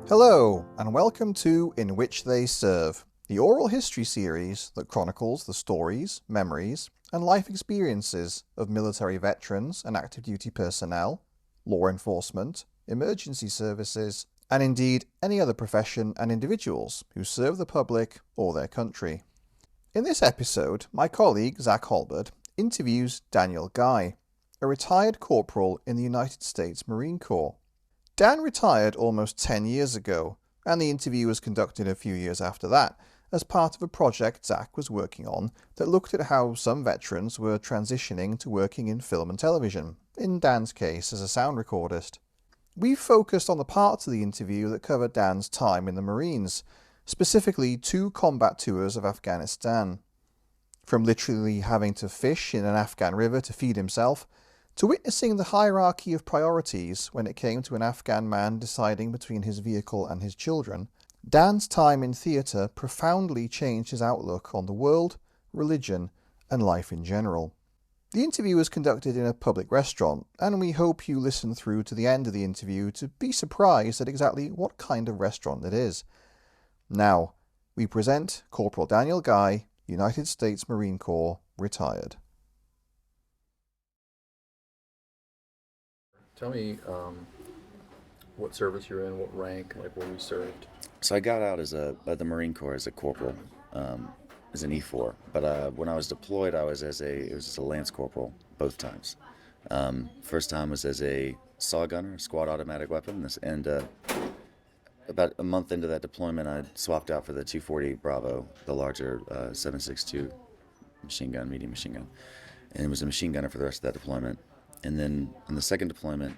Hello, and welcome to In Which They Serve, the oral history series that chronicles the stories, memories, and life experiences of military veterans and active duty personnel, law enforcement, emergency services, and indeed any other profession and individuals who serve the public or their country. In this episode, my colleague Zac Halberd interviews Daniel Guy, a retired corporal in the United States Marine Corps. Dan retired almost 10 years ago, and the interview was conducted a few years after that as part of a project Zac was working on that looked at how some veterans were transitioning to working in film and television, in Dan's case as a sound recordist. We focused on the parts of the interview that covered Dan's time in the Marines, specifically 2 combat tours of Afghanistan. From literally having to fish in an Afghan river to feed himself, to witnessing the hierarchy of priorities when it came to an Afghan man deciding between his vehicle and his children, Dan's time in theatre profoundly changed his outlook on the world, religion, and life in general. The interview was conducted in a public restaurant, and we hope you listen through to the end of the interview to be surprised at exactly what kind of restaurant it is. Now, we present Corporal Daniel Guy, United States Marine Corps, retired. Tell me what service you're in, what rank, like where you served. So I got out by the Marine Corps as a corporal, as an E4. But when I was deployed, it was as a lance corporal both times. First time was as a saw gunner, squad automatic weapon, and about a month into that deployment, I swapped out for the 240 Bravo, the larger 7.62 machine gun, medium machine gun, and was a machine gunner for the rest of that deployment. And then on the second deployment,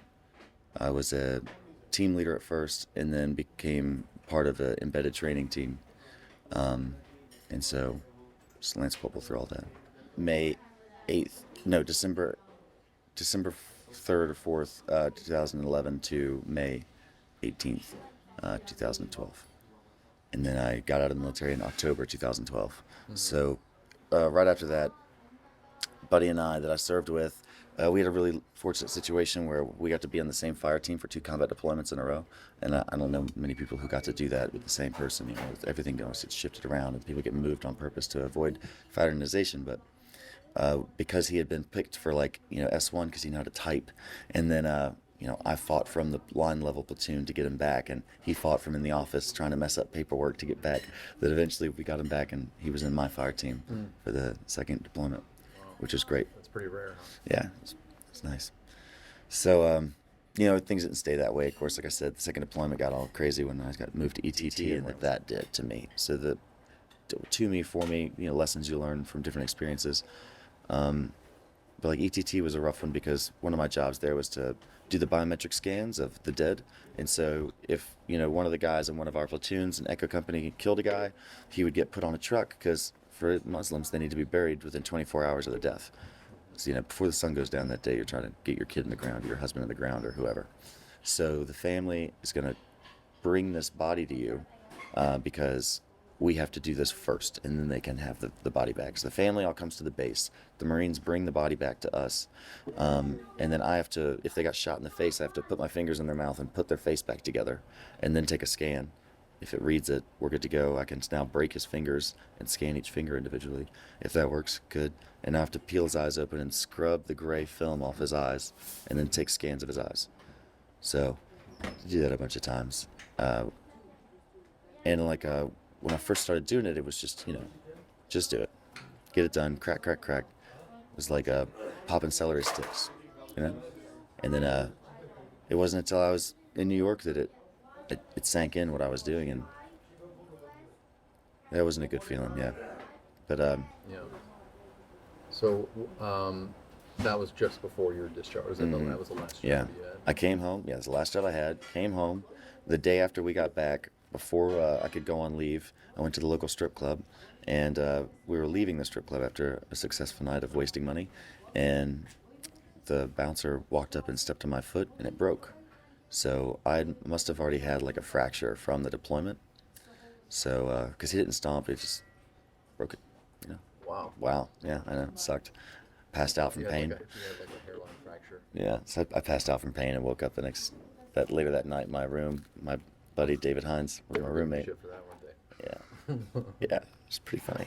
I was a team leader at first, and then became part of an embedded training team. And so, just lance corporal through all that. May 8th, no, December 3rd or 4th, 2011 to May 18th, 2012. And then I got out of the military in October 2012. Mm-hmm. So, right after that, buddy and I that I served with, we had a really fortunate situation where we got to be on the same fire team for 2 combat deployments in a row, and I don't know many people who got to do that with the same person. You know, with everything goes, it's shifted around, and people get moved on purpose to avoid fraternization. But because he had been picked for S1 because he knew how to type, and then I fought from the line level platoon to get him back, and he fought from in the office trying to mess up paperwork to get back. That eventually we got him back, and he was in my fire team for the second deployment, which was great. That's pretty rare, huh? Yeah, it's nice. So, things didn't stay that way. Of course, like I said, the second deployment got all crazy when I got moved to ETT, and what that did to me. So for me, lessons you learn from different experiences. But like ETT was a rough one because one of my jobs there was to do the biometric scans of the dead. And so if, one of the guys in one of our platoons, an echo company, killed a guy, he would get put on a truck because for Muslims, they need to be buried within 24 hours of the death. So, before the sun goes down that day, you're trying to get your kid in the ground, or your husband in the ground, or whoever. So the family is going to bring this body to you because we have to do this first, and then they can have the body back. So the family all comes to the base. The Marines bring the body back to us. And then I have to, if they got shot in the face, I have to put my fingers in their mouth and put their face back together, and then take a scan. If it reads it, we're good to go. I can now break his fingers and scan each finger individually. If that works, good. And I have to peel his eyes open and scrub the gray film off his eyes, and then take scans of his eyes. So, I do that a bunch of times. And when I first started doing it, it was just, just do it. Get it done, crack, crack, crack. It was like popping celery sticks, And then it wasn't until I was in New York that it sank in what I was doing, and that wasn't a good feeling, yeah. But Yeah. So that was just before your discharge. That was the last job yeah, you had? I came home. Yeah, it was the last job I had. Came home the day after we got back. Before I could go on leave, I went to the local strip club, and we were leaving the strip club after a successful night of wasting money, and the bouncer walked up and stepped on my foot, and it broke. So I must have already had like a fracture from the deployment. So, because he didn't stomp, he just broke it, Wow. Wow, yeah, I know, it sucked. Passed out from pain. You had like a hairline fracture. Yeah, so I passed out from pain and woke up later that night in my room. My buddy David Hines was my roommate. Shit for that, weren't they? Yeah, yeah, it's pretty funny.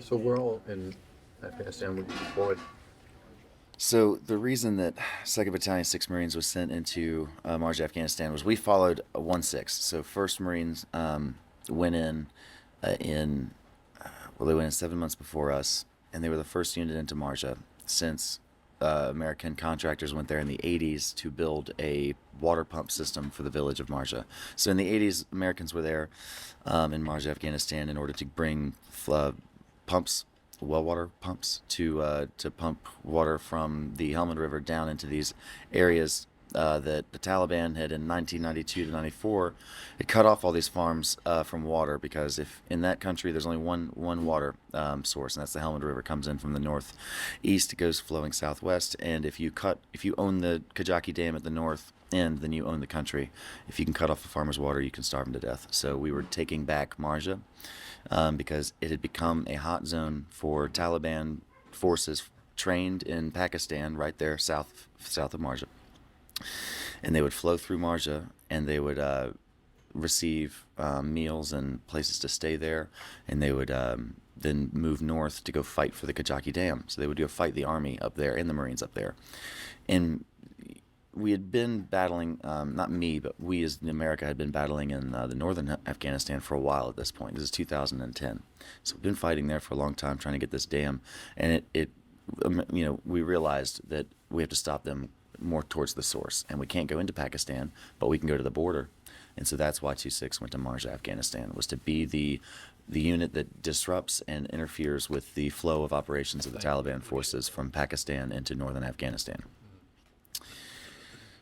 So we're all in Afghanistan. We deployed. So the reason that 2nd Battalion 6 Marines was sent into March, Afghanistan was we followed 1/6. So 1st Marines went they went in 7 months before us, and they were the first unit into Marja since American contractors went there in the 80s to build a water pump system for the village of Marja. So in the 80s, Americans were there in Marja, Afghanistan, in order to bring pumps, well water pumps, to pump water from the Helmand River down into these areas that the Taliban had in 1992 to 94. It cut off all these farms from water, because if in that country there's only one water source, and that's the Helmand River. Comes in from the northeast, it goes flowing southwest, and if you own the Kajaki Dam at the north end, then you own the country. If you can cut off a farmer's water, you can starve him to death. So we were taking back Marja because it had become a hot zone for Taliban forces trained in Pakistan, right there south of Marja. And they would flow through Marja, and they would receive meals and places to stay there, and they would then move north to go fight for the Kajaki Dam. So they would go fight the army up there and the Marines up there. And we had been battling, not me, but we as America had been battling in the northern Afghanistan for a while at this point. This is 2010. So we've been fighting there for a long time, trying to get this dam. And we realized that we have to stop them more towards the source, and we can't go into Pakistan, but we can go to the border. And so that's why 2-6 went to Marja, Afghanistan, was to be the unit that disrupts and interferes with the flow of operations of the Taliban forces from Pakistan into northern Afghanistan.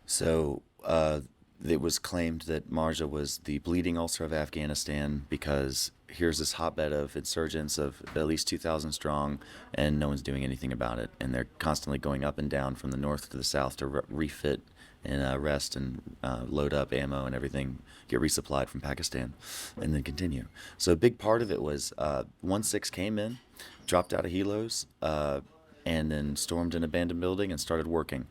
So it was claimed that Marja was the bleeding ulcer of Afghanistan, because here's this hotbed of insurgents of at least 2,000 strong, and no one's doing anything about it. And they're constantly going up and down from the north to the south to refit and rest and load up ammo and everything, get resupplied from Pakistan, and then continue. So a big part of it was 1/6 came in, dropped out of helos, and then stormed an abandoned building and started working.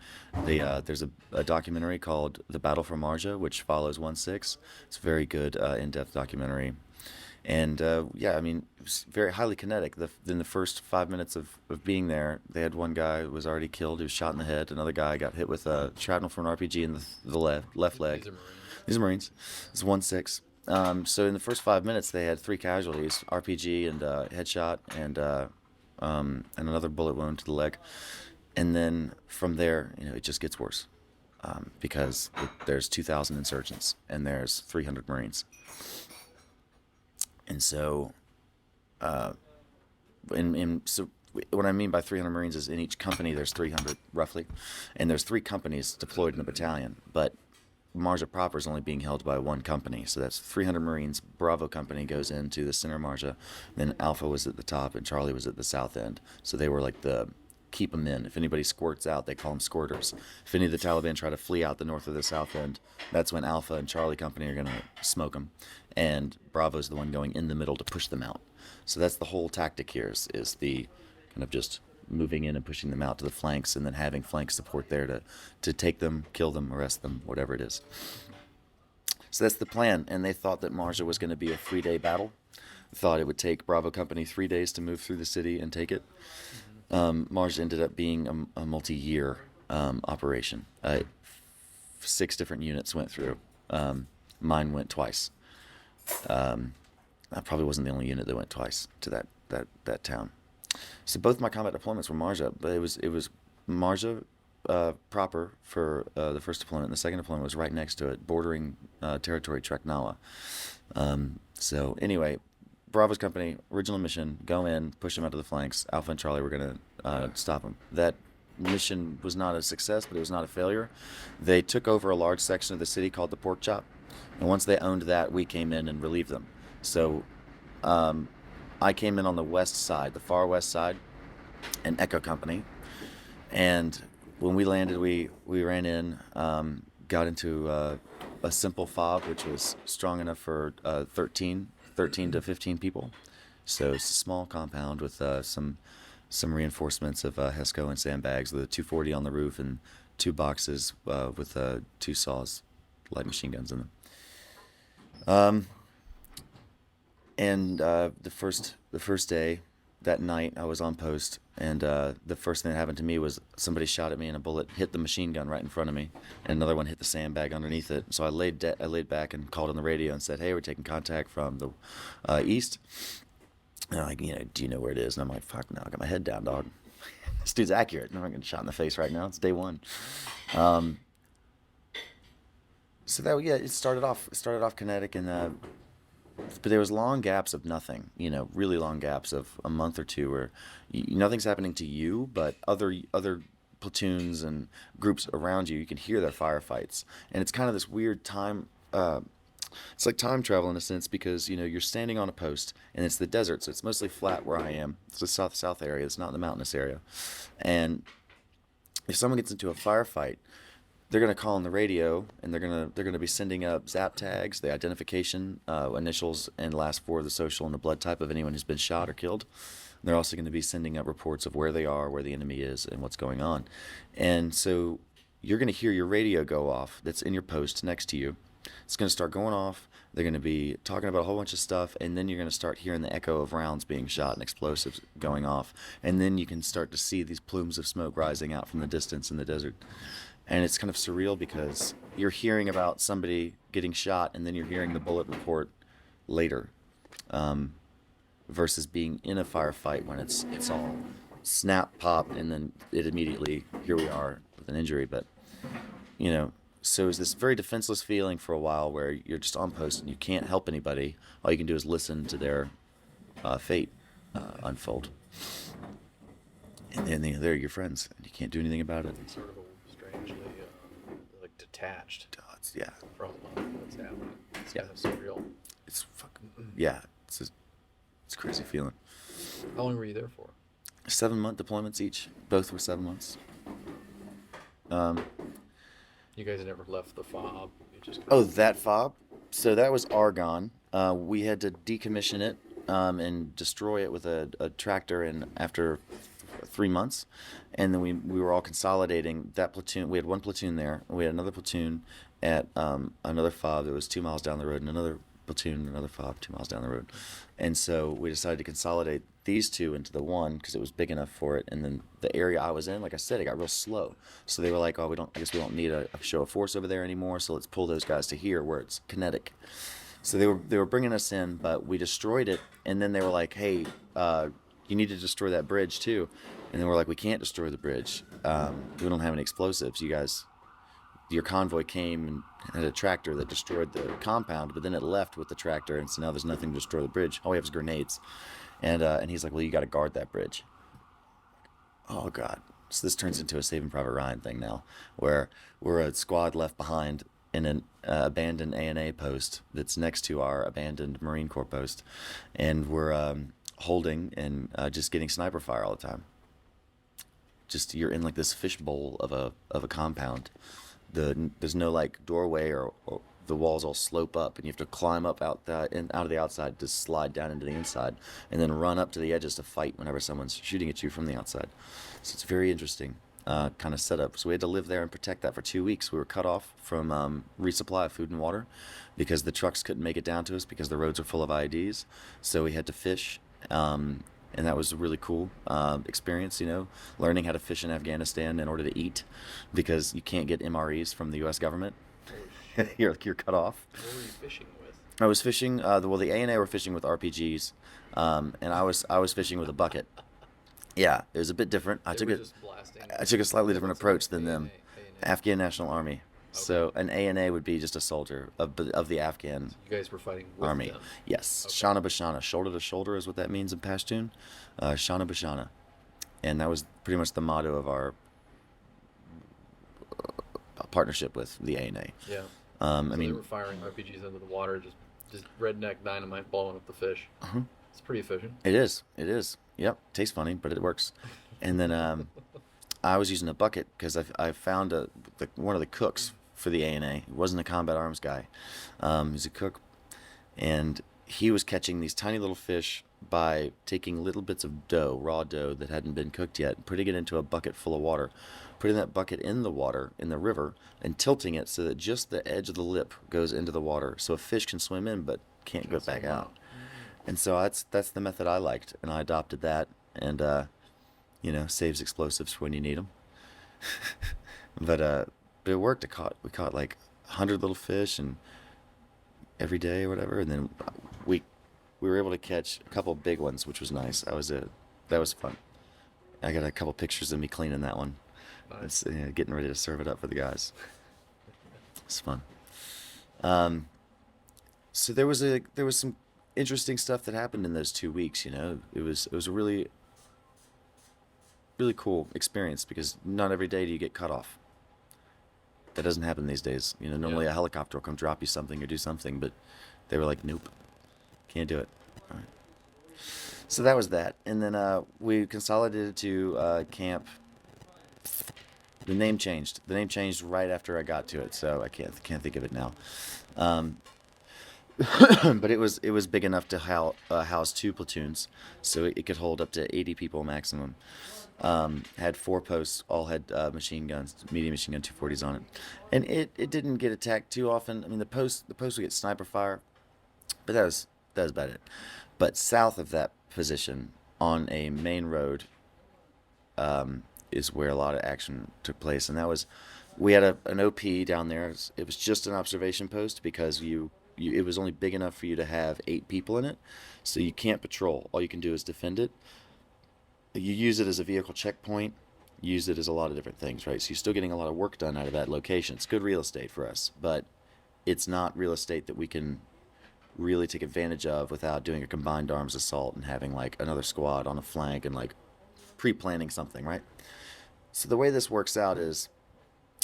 There's a documentary called The Battle for Marja, which follows 1/6. It's a very good in-depth documentary. And it was very highly kinetic. In the first 5 minutes of being there, they had one guy who was already killed. He was shot in the head. Another guy got hit with a shrapnel from an RPG in the left leg. These are Marines. It's 1/6. So in the first 5 minutes, they had 3 casualties: RPG and headshot, and another bullet wound to the leg. And then from there, it just gets worse, because there's 2,000 insurgents and there's 300 Marines. And so, so what I mean by 300 Marines is in each company there's 300 roughly, and there's 3 companies deployed in a battalion. But Marja proper is only being held by one company, so that's 300 Marines. Bravo company goes into the center of Marja, then Alpha was at the top and Charlie was at the south end. So they were like the keep them in. If anybody squirts out, they call them squirters. If any of the Taliban try to flee out the north or the south end, that's when Alpha and Charlie company are going to smoke them. And Bravo's the one going in the middle to push them out. So that's the whole tactic here, is the kind of just moving in and pushing them out to the flanks, and then having flank support there to take them, kill them, arrest them, whatever it is. So that's the plan. And they thought that Marja was going to be a 3-day battle. Thought it would take Bravo company 3 days to move through the city and take it. Marja ended up being a multi-year operation. 6 different units went through. Mine went twice. I probably wasn't the only unit that went twice to that town. So both my combat deployments were Marja, but it was Marja proper for the first deployment. And the second deployment was right next to it, bordering territory Treknawa. So anyway, Bravo's company, original mission, go in, push them out to the flanks. Alpha and Charlie were going to stop them. That mission was not a success, but it was not a failure. They took over a large section of the city called the Pork Chop. And once they owned that, we came in and relieved them. So I came in on the west side, the far west side, an Echo company. And when we landed, we ran in, got into a simple fob, which was strong enough for 13 to 15 people. So it's a small compound with some reinforcements of HESCO and sandbags with a 240 on the roof and 2 boxes with 2 saws light machine guns in them. And the first day, that night, I was on post, and the first thing that happened to me was somebody shot at me, and a bullet hit the machine gun right in front of me, and another one hit the sandbag underneath it. So I laid back and called on the radio and said, "Hey, we're taking contact from the east." And they're like, do you know where it is? And I'm like, "Fuck no, I got my head down, dog. This dude's accurate. I'm not getting shot in the face right now. It's day one." So that it started off kinetic, and but there was long gaps of nothing, really long gaps of a month or two where nothing's happening to you, but other platoons and groups around you can hear their firefights, and it's kind of this weird time. It's like time travel in a sense, because you're standing on a post and it's the desert, so it's mostly flat where I am. It's the south area. It's not the mountainous area, and if someone gets into a firefight, they're going to call on the radio, and they're going to be sending up zap tags, the identification, initials, and last four of the social and the blood type of anyone who's been shot or killed. And they're also going to be sending up reports of where they are, where the enemy is, and what's going on. And so you're going to hear your radio go off that's in your post next to you. It's going to start going off. They're going to be talking about a whole bunch of stuff, and then you're going to start hearing the echo of rounds being shot and explosives going off. And then you can start to see these plumes of smoke rising out from the distance in the desert. And it's kind of surreal, because you're hearing about somebody getting shot, and then you're hearing the bullet report later, versus being in a firefight when it's all snap, pop, and then it immediately, here we are with an injury. But, so it's this very defenseless feeling for a while where you're just on post and you can't help anybody. All you can do is listen to their fate unfold. And then they're your friends, and you can't do anything about it. Sort of strangely like detached Yeah. from what's happening. It's Yeah. kind of surreal. It's fucking, yeah. It's a crazy feeling. How long were you there for? 7-month deployments each. Both were 7 months. You guys never left the fob. You just That fob? So that was argon. We had to decommission it and destroy it with a tractor, and after 3 months, and then we were all consolidating that platoon. We had one platoon there. We had another platoon at another fob that was 2 miles down the road, and another platoon, another fob 2 miles down the road. And so we decided to consolidate these two into the one, because it was big enough for it. And then the area I was in, like I said, it got real slow. So they were like, "Oh, I guess we don't need a show of force over there anymore. So let's pull those guys to here where it's kinetic." So they were bringing us in, but we destroyed it. And then they were like, "Hey, you need to destroy that bridge too." And then we're like, "We can't destroy the bridge. We don't have any explosives. Your convoy came and had a tractor that destroyed the compound, but then it left with the tractor, and so now there's nothing to destroy the bridge. All we have is grenades." And he's like, "Well, you got to guard that bridge." Oh God! So this turns into a Saving Private Ryan thing now, where we're a squad left behind in an abandoned ANA post that's next to our abandoned Marine Corps post, and we're holding and just getting sniper fire all the time. Just you're in like this fishbowl of a compound. There's no like doorway or the walls all slope up, and you have to climb up out of the outside to slide down into the inside, and then run up to the edges to fight whenever someone's shooting at you from the outside. So it's very interesting kind of setup. So we had to live there and protect that for 2 weeks. We were cut off from resupply of food and water because the trucks couldn't make it down to us because the roads are full of IEDs. So we had to fish. And that was a really cool experience, learning how to fish in Afghanistan in order to eat, because you can't get MREs from the U.S. government. you're cut off. What were you fishing with? I was fishing. The ANA were fishing with RPGs, and I was fishing with a bucket. Yeah, it was a bit different. I took a slightly different approach than them. Afghan National Army. Okay. So an ANA would be just a soldier of the Afghan You guys were fighting with army. them. Yes, Okay. Shana Bashana, shoulder to shoulder is what that means in Pashtun. Shana Bashana, and that was pretty much the motto of our partnership with the ANA. Yeah. I So they mean, were firing RPGs into the water, just redneck dynamite blowing up the fish. It's pretty efficient. it is. Yep, tastes funny, but it works. And then I was using a bucket because I found one of the cooks for the ANA. He wasn't a combat arms guy. He's a cook, and he was catching these tiny little fish by taking little bits of dough, raw dough that hadn't been cooked yet, putting it into a bucket full of water, putting that bucket in the water, in the river, and tilting it so that just the edge of the lip goes into the water, so a fish can swim in but can't go back out. And so that's the method I liked, and I adopted that, and saves explosives for when you need them. But it worked. We caught like 100 little fish and every day or whatever, and then we were able to catch a couple big ones, which was nice. That was fun. I got a couple pictures of me cleaning that one. Nice. It's getting ready to serve it up for the guys. It's fun. So there was some interesting stuff that happened in those 2 weeks. It was a really really cool experience because not every day do you get cut off. That doesn't happen these days. Normally Yeah. a helicopter will come drop you something or do something, but they were like, nope, can't do it. All right. So that was that, and then we consolidated to camp. The name changed. The name changed right after I got to it, so I can't think of it now. Um, but it was big enough to house 2 platoons, so it could hold up to 80 people maximum. Had 4 posts, all had machine guns, medium machine gun 240s on it, and it didn't get attacked too often. I mean, the post would get sniper fire, but that was about it. But south of that position, on a main road, is where a lot of action took place, and we had an OP down there. It was just an observation post because it was only big enough for you to have 8 people in it, so you can't patrol. All you can do is defend it. You use it as a vehicle checkpoint, use it as a lot of different things, right? So you're still getting a lot of work done out of that location. It's good real estate for us, but it's not real estate that we can really take advantage of without doing a combined arms assault and having like another squad on a flank and like pre-planning something, right? So the way this works out is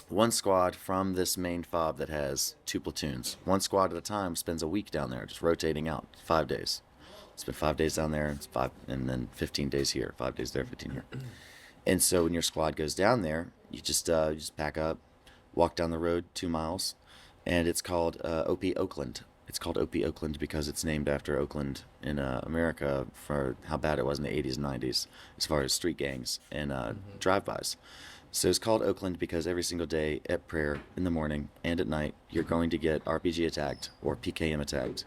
one squad from this main fob that has 2 platoons, one squad at a time spends a week down there just rotating out 5 days. Spend 5 days down there, and then 15 days here. 5 days there, 15 here. And so when your squad goes down there, you just pack up, walk down the road 2 miles, and it's called OP Oakland. It's called OP Oakland because it's named after Oakland in America for how bad it was in the 80s and 90s as far as street gangs and drive-bys. So it's called Oakland because every single day at prayer in the morning and at night, you're going to get RPG attacked or PKM attacked.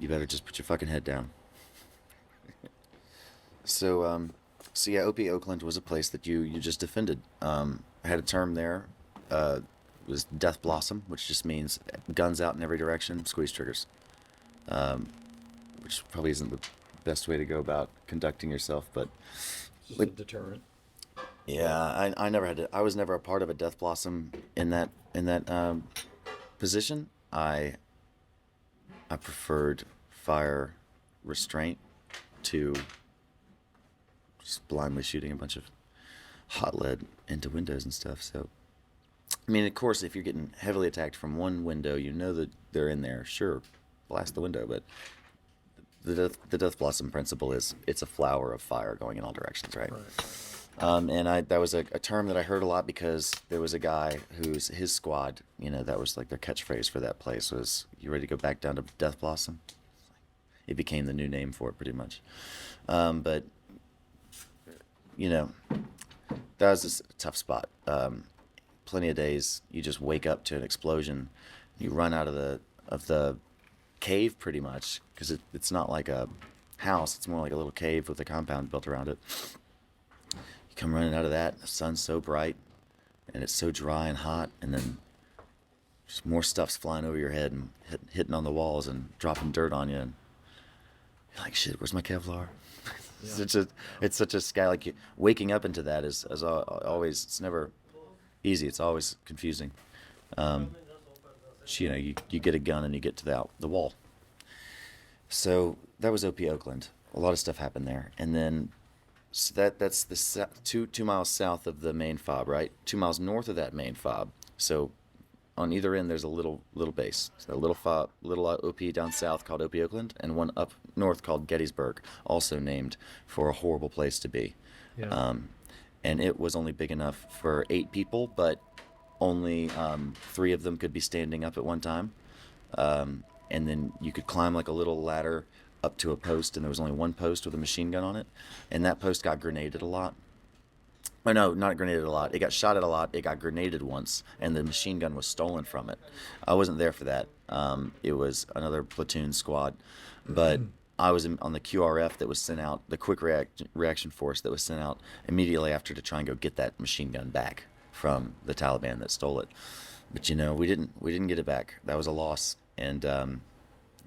You better just put your fucking head down. So yeah, OP Oakland was a place that you just defended. I had a term there. It was Death Blossom, which just means guns out in every direction, squeeze triggers. Which probably isn't the best way to go about conducting yourself, but Just a deterrent. yeah, I never had to. I was never a part of a Death Blossom in that position. I preferred fire restraint to just blindly shooting a bunch of hot lead into windows and stuff. So, I mean, of course, if you're getting heavily attacked from one window, you know that they're in there. Sure, blast the window, but the Death Blossom principle is it's a flower of fire going in all directions, right? And that was a term that I heard a lot because there was a guy his squad, that was like their catchphrase for that place was, "You ready to go back down to Death Blossom?" It became the new name for it pretty much. But, that was just a tough spot. Plenty of days you just wake up to an explosion. You run out of the cave pretty much because it's not like a house. It's more like a little cave with a compound built around it. You come running out of that, the sun's so bright, and it's so dry and hot, and then just more stuff's flying over your head and hitting on the walls and dropping dirt on you, and you're like, shit, where's my Kevlar? Yeah. It's such a sky, like waking up into that is always, it's never easy, it's always confusing. You get a gun and you get to the wall. So that was OP Oakland. A lot of stuff happened there, and then so that's the 2 miles south of the main fob, right? 2 miles north of that main fob. So on either end, there's a little base. So a little fob, little OP down south called OP Oakland, and one up north called Gettysburg, also named for a horrible place to be. Yeah. And it was only big enough for 8 people, but only 3 of them could be standing up at one time. And then you could climb like a little ladder up to a post, and there was only one post with a machine gun on it, and that post got grenaded a lot. Oh, no, not grenaded a lot. It got shot at a lot. It got grenaded once, and the machine gun was stolen from it. I wasn't there for that. It was another platoon squad, but I was on the QRF that was sent out, the quick reaction force that was sent out immediately after to try and go get that machine gun back from the Taliban that stole it. But we didn't get it back. That was a loss, and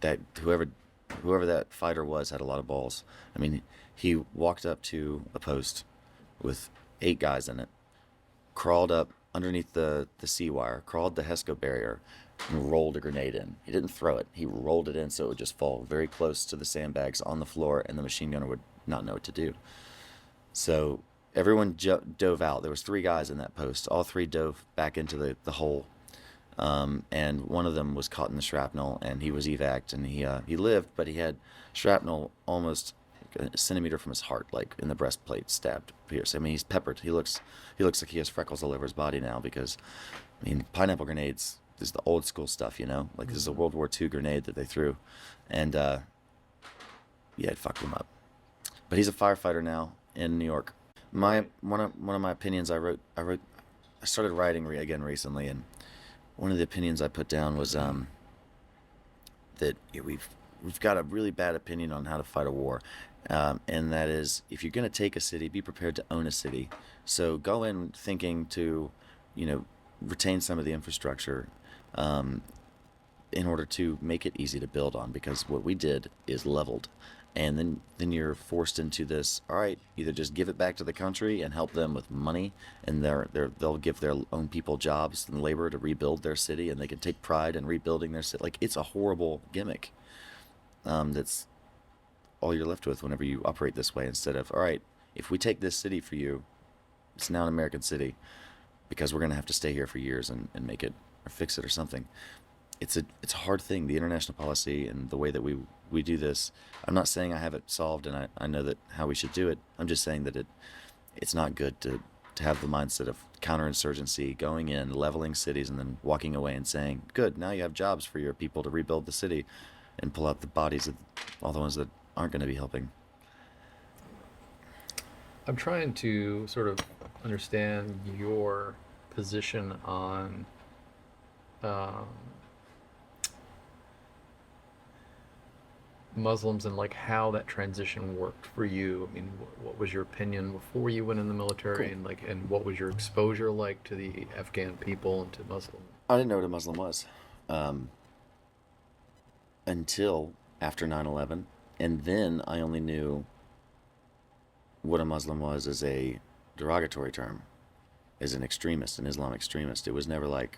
that whoever that fighter was had a lot of balls. I mean, he walked up to a post with 8 guys in it, crawled up underneath the sea wire, crawled the HESCO barrier, and rolled a grenade in. He didn't throw it. He rolled it in so it would just fall very close to the sandbags on the floor, and the machine gunner would not know what to do. So everyone dove out. There was 3 guys in that post. All 3 dove back into the hole. And one of them was caught in the shrapnel, and he was evac'd, and he lived, but he had shrapnel almost a centimeter from his heart, like in the breastplate, stabbed, pierced. I mean, he's peppered. He looks like he has freckles all over his body now because, I mean, pineapple grenades is the old school stuff, Like this is a World War II grenade that they threw, and yeah, it fucked him up. But he's a firefighter now in New York. One of my opinions I started writing again recently, and one of the opinions I put down was that we've got a really bad opinion on how to fight a war, and that is, if you're going to take a city, be prepared to own a city. So go in thinking to, retain some of the infrastructure in order to make it easy to build on, because what we did is leveled. And then you're forced into this, all right, either just give it back to the country and help them with money, and they'll give their own people jobs and labor to rebuild their city, and they can take pride in rebuilding their city. Like, it's a horrible gimmick. That's all you're left with whenever you operate this way, instead of, all right, if we take this city for you, it's now an American city, because we're going to have to stay here for years and make it or fix it or something. It's a hard thing, the international policy and the way that we do this. I'm not saying I have it solved and I know that how we should do it. I'm just saying that it's not good to have the mindset of counterinsurgency, going in, leveling cities, and then walking away and saying, good, now you have jobs for your people to rebuild the city, and pull out the bodies of all the ones that aren't going to be helping. I'm trying to sort of understand your position on Muslims and like how that transition worked for you. I mean, what was your opinion before you went in the military, Cool. and what was your exposure like to the Afghan people and to Muslim? I didn't know what a Muslim was until after 9/11, and then I only knew what a Muslim was as a derogatory term, as an extremist, an Islamic extremist. It was never like,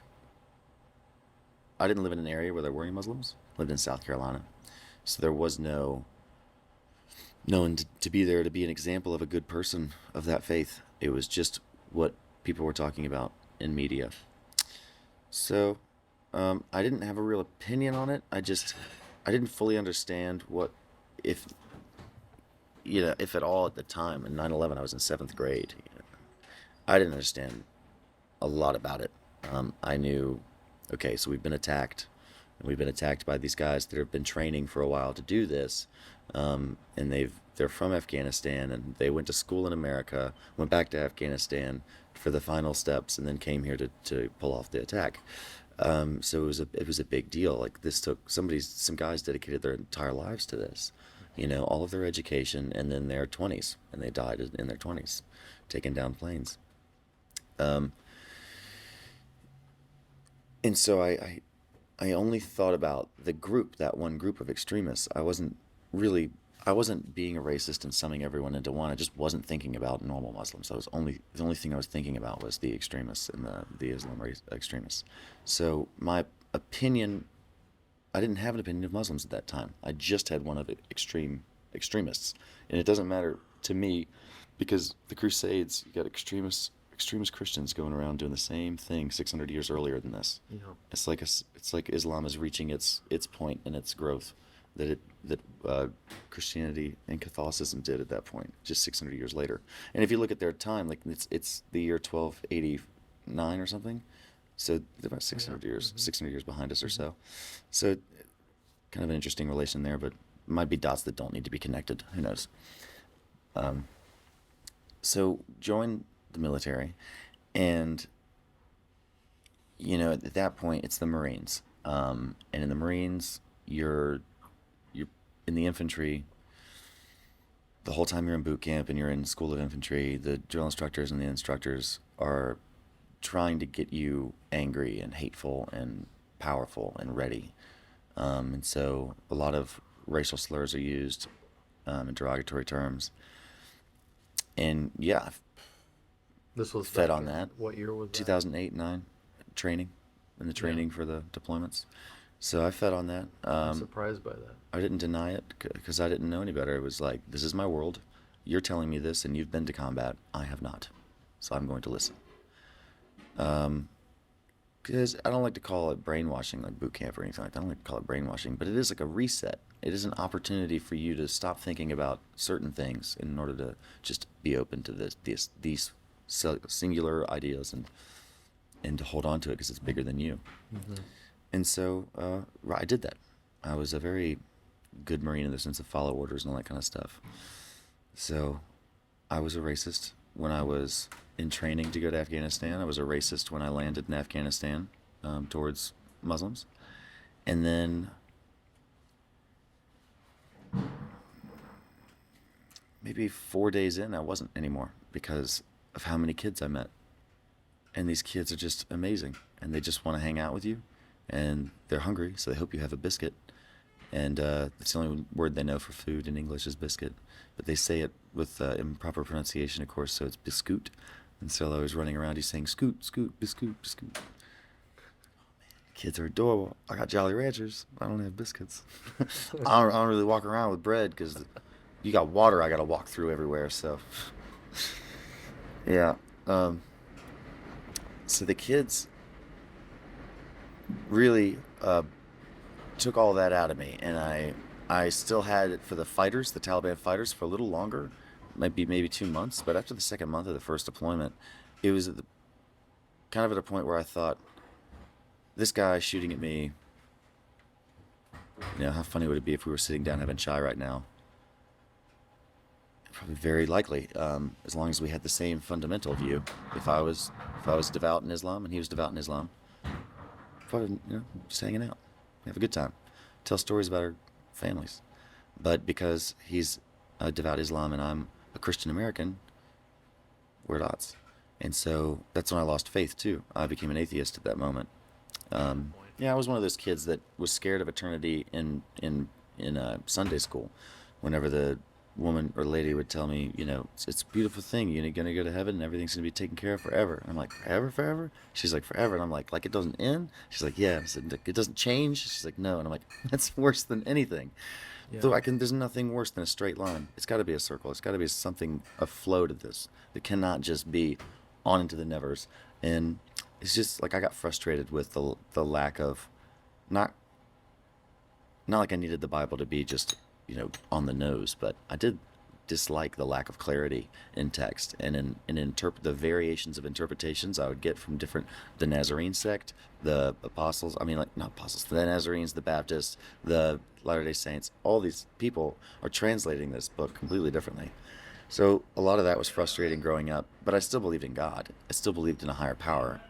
I didn't live in an area where there were any Muslims. I lived in South Carolina. So there was no one to be there to be an example of a good person of that faith. It was just what people were talking about in media. So I didn't have a real opinion on it. I didn't fully understand if at all at the time. In 9/11, I was in 7th grade. I didn't understand a lot about it. I knew, okay, so we've been attacked. And we've been attacked by these guys that have been training for a while to do this, and they're from Afghanistan, and they went to school in America, went back to Afghanistan for the final steps, and then came here to pull off the attack. So it was a big deal. Like, this took some guys dedicated their entire lives to this, all of their education, and then their 20s, and they died in their 20s, taking down planes. And so I only thought about that one group of extremists. I wasn't being a racist and summing everyone into one. I just wasn't thinking about normal Muslims. The only thing I was thinking about was the extremists and the Islam extremists. So my opinion, I didn't have an opinion of Muslims at that time. I just had one of extremists. And it doesn't matter to me, because the Crusades, you got extremist Christians going around doing the same thing 600 years earlier than this. Yeah. It's like Islam is reaching its point in its growth that Christianity and Catholicism did at that point, just 600 years later. And if you look at their time, like it's the year 1289 or something, so they're about 600 years, 600 years behind us or so. So kind of an interesting relation there, but might be dots that don't need to be connected. Who knows? So join the military, and at that point it's the Marines. And in the Marines, you're in the infantry. The whole time you're in boot camp and you're in school of infantry, the drill instructors and the instructors are trying to get you angry and hateful and powerful and ready. And so a lot of racial slurs are used, in derogatory terms. And yeah, This was fed back on in- that. What year was that? 2008, 9, training, and the training for the deployments. So I fed on that. I'm surprised by that. I didn't deny it because I didn't know any better. It was like, this is my world. You're telling me this, and you've been to combat. I have not. So I'm going to listen. Because I don't like to call it brainwashing, like boot camp or anything like that. I don't like to call it brainwashing, but it is like a reset. It is an opportunity for you to stop thinking about certain things in order to just be open to these singular ideas and to hold on to it because it's bigger than you. Mm-hmm. And so I did that. I was a very good Marine in the sense of follow orders and all that kind of stuff. So I was a racist when I was in training to go to Afghanistan. I was a racist when I landed in Afghanistan towards Muslims. And then maybe 4 days in, I wasn't anymore because of how many kids I met. And these kids are just amazing. And they just want to hang out with you. And they're hungry, so they hope you have a biscuit. And it's the only word they know for food in English is biscuit. But they say it with improper pronunciation, of course, so it's biscoot. And so I was running around, he's saying, scoot, scoot, biscoot, biscoot. Oh, man, kids are adorable. I got Jolly Ranchers. I don't have biscuits. I don't really walk around with bread because you got water I got to walk through everywhere, so. Yeah. So the kids really took all that out of me, and I still had it for the fighters, the Taliban fighters, for a little longer, maybe 2 months. But after the second month of the first deployment, it was kind of at a point where I thought, this guy shooting at me, how funny would it be if we were sitting down having chai right now? Probably very likely, as long as we had the same fundamental view. If I was devout in Islam and he was devout in Islam, probably, just hanging out, have a good time, tell stories about our families. But because he's a devout Islam and I'm a Christian American, we're at odds. And so that's when I lost faith too. I became an atheist at that moment. I was one of those kids that was scared of eternity in Sunday school. Whenever the woman or lady would tell me, it's a beautiful thing. You're going to go to heaven and everything's going to be taken care of forever. And I'm like, forever? She's like, forever. And I'm like it doesn't end? She's like, yeah. I said, it doesn't change? She's like, no. And I'm like, that's worse than anything. Yeah. Though there's nothing worse than a straight line. It's got to be a circle. It's got to be something, a flow to this. It cannot just be on into the nevers. And it's just like I got frustrated with the lack of, not like I needed the Bible to be just, on the nose, but I did dislike the lack of clarity in text and in the variations of interpretations I would get from the Nazarene sect, the apostles, not apostles, the Nazarenes, the Baptists, the Latter-day Saints. All these people are translating this book completely differently. So a lot of that was frustrating growing up, but I still believed in God. I still believed in a higher power,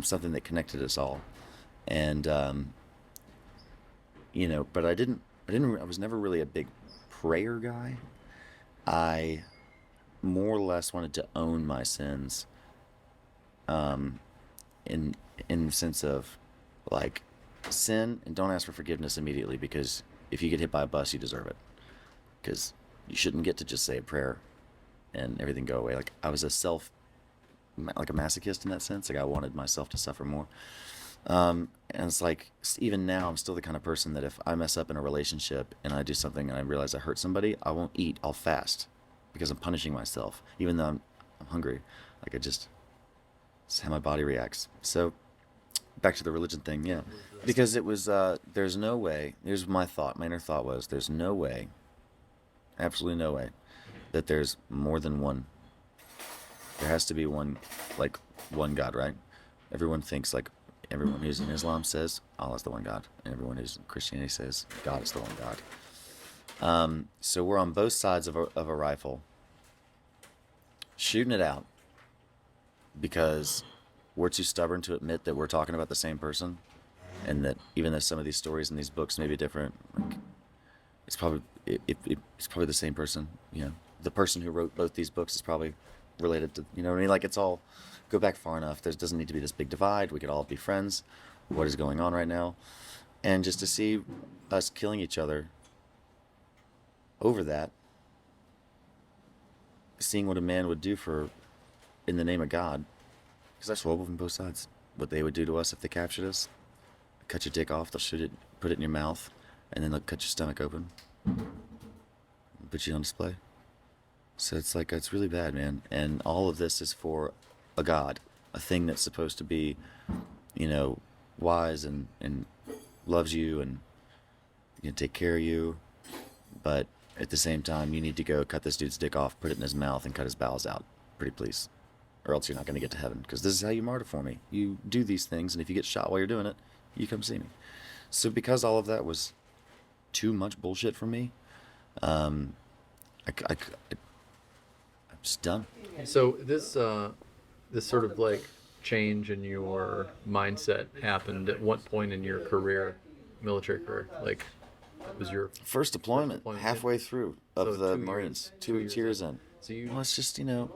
something that connected us all. And, but I was never really a big prayer guy. I more or less wanted to own my sins, in the sense of like sin and don't ask for forgiveness immediately, because if you get hit by a bus, you deserve it. Because you shouldn't get to just say a prayer and everything go away. Like I was like a masochist in that sense. Like I wanted myself to suffer more. And it's like, even now, I'm still the kind of person that if I mess up in a relationship and I do something and I realize I hurt somebody, I won't eat. I'll fast because I'm punishing myself, even though I'm hungry. Like it's how my body reacts. So back to the religion thing. Yeah. Because it was, there's no way, here's my inner thought was, there's no way, absolutely no way, that there's more than one. There has to be one God, right? Everyone thinks everyone who's in Islam says Allah is the one God, and everyone who's in Christianity says God is the one God. So we're on both sides of a rifle, shooting it out because we're too stubborn to admit that we're talking about the same person, and that even though some of these stories in these books may be different, like, it's probably it's probably the same person. You know, the person who wrote both these books is probably related to, you know what I mean? Like, it's all go back far enough. There doesn't need to be this big divide. We could all be friends. What is going on right now? And just to see us killing each other over that, seeing what a man would do for in the name of God, because that's horrible from both sides. What they would do to us if they captured us: cut your dick off, they'll shoot it, put it in your mouth, and then they'll cut your stomach open, put you on display. So it's like, it's really bad, man. And all of this is for a God, a thing that's supposed to be, you know, wise and loves you and, you know, take care of you. But at the same time, you need to go cut this dude's dick off, put it in his mouth, and cut his bowels out. Pretty please. Or else you're not going to get to heaven. Because this is how you martyr for me. You do these things, and if you get shot while you're doing it, you come see me. So because all of that was too much bullshit for me, I'm just done. So this sort of like change in your mindset happened at what point in your career, military career? Like, it was your First deployment, halfway through of So the 2 Marines. years. 2 years in. So you Well, it's just, you know,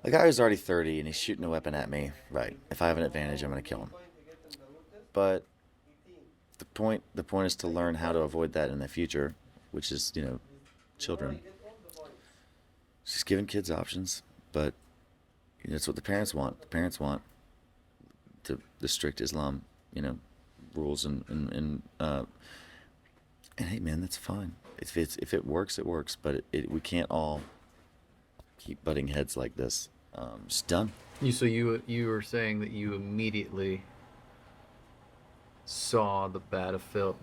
a guy who's already 30 and he's shooting a weapon at me. Right. If I have an advantage, I'm going to kill him. But the point is to learn how to avoid that in the future, which is, you know, children. Just giving kids options, but you know, that's what the parents want. The parents want the strict Islam, you know, rules and hey, man, that's fine. If it works, it works. But we can't all keep butting heads like this. Just done. you were saying that you immediately saw the battlefield